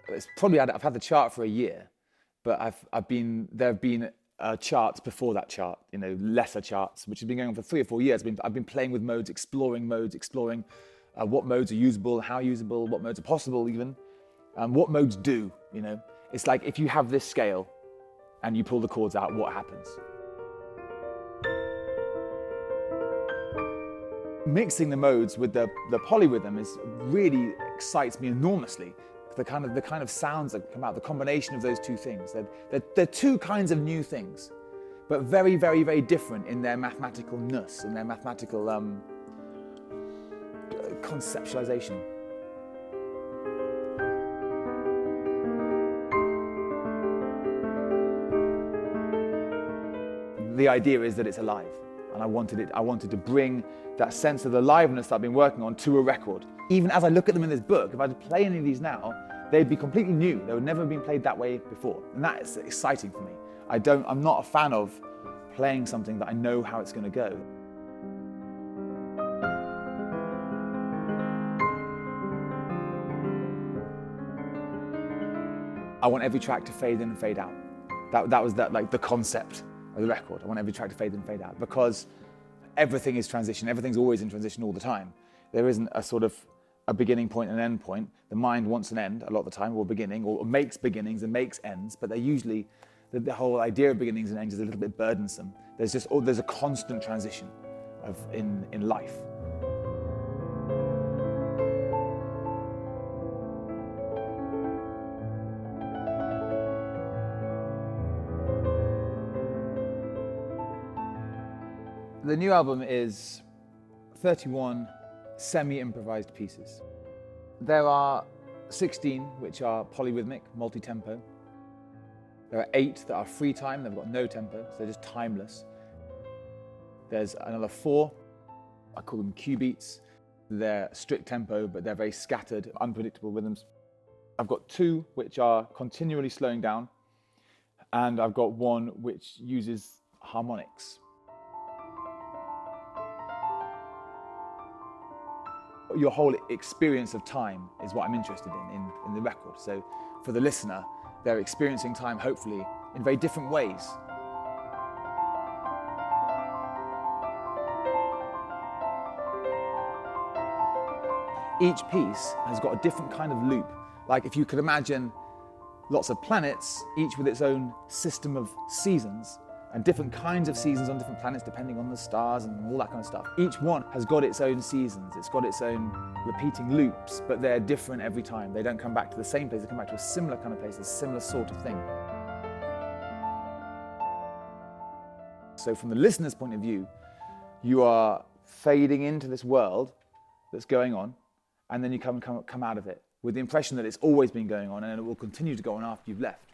I've had the chart for a year, but there have been charts before that chart, lesser charts, which have been going on for 3 or 4 years. I've been playing with modes, exploring what modes are usable, how usable, what modes are possible even, what modes do, It's like if you have this scale and you pull the chords out, what happens? Mixing the modes with the polyrhythm really excites me enormously. The kind of sounds that come out, the combination of those two things. They're two kinds of new things, but very, very, very different in their mathematicalness, in their mathematical conceptualization. The idea is that it's alive, and I wanted to bring that sense of aliveness that I've been working on to a record. Even as I look at them in this book, if I had to play any of these now, they'd be completely new. They would never have been played that way before, and that is exciting for me. I'm not a fan of playing something that I know how it's going to go. I want every track to fade in and fade out. That was the concept of the record. I want every track to fade in and fade out because everything is transition. Everything's always in transition all the time. There isn't a sort of a beginning point and an end point. The mind wants an end a lot of the time, or a beginning, or makes beginnings and makes ends, but they're usually, the whole idea of beginnings and ends is a little bit burdensome. There's a constant transition in life. The new album is 31 semi-improvised pieces. There are 16 which are polyrhythmic, multi-tempo. There are 8 that are free time, they've got no tempo, so they're just timeless. There's another 4, I call them Q beats. They're strict tempo, but they're very scattered, unpredictable rhythms. I've got 2 which are continually slowing down, and I've got 1 which uses harmonics. Your whole experience of time is what I'm interested in the record. So for the listener, they're experiencing time, hopefully, in very different ways. Each piece has got a different kind of loop. Like if you could imagine lots of planets, each with its own system of seasons, and different kinds of seasons on different planets depending on the stars and all that kind of stuff. Each one has got its own seasons, it's got its own repeating loops, but they're different every time. They don't come back to the same place, they come back to a similar kind of place, a similar sort of thing. So from the listener's point of view, you are fading into this world that's going on, and then you come out of it with the impression that it's always been going on and it will continue to go on after you've left.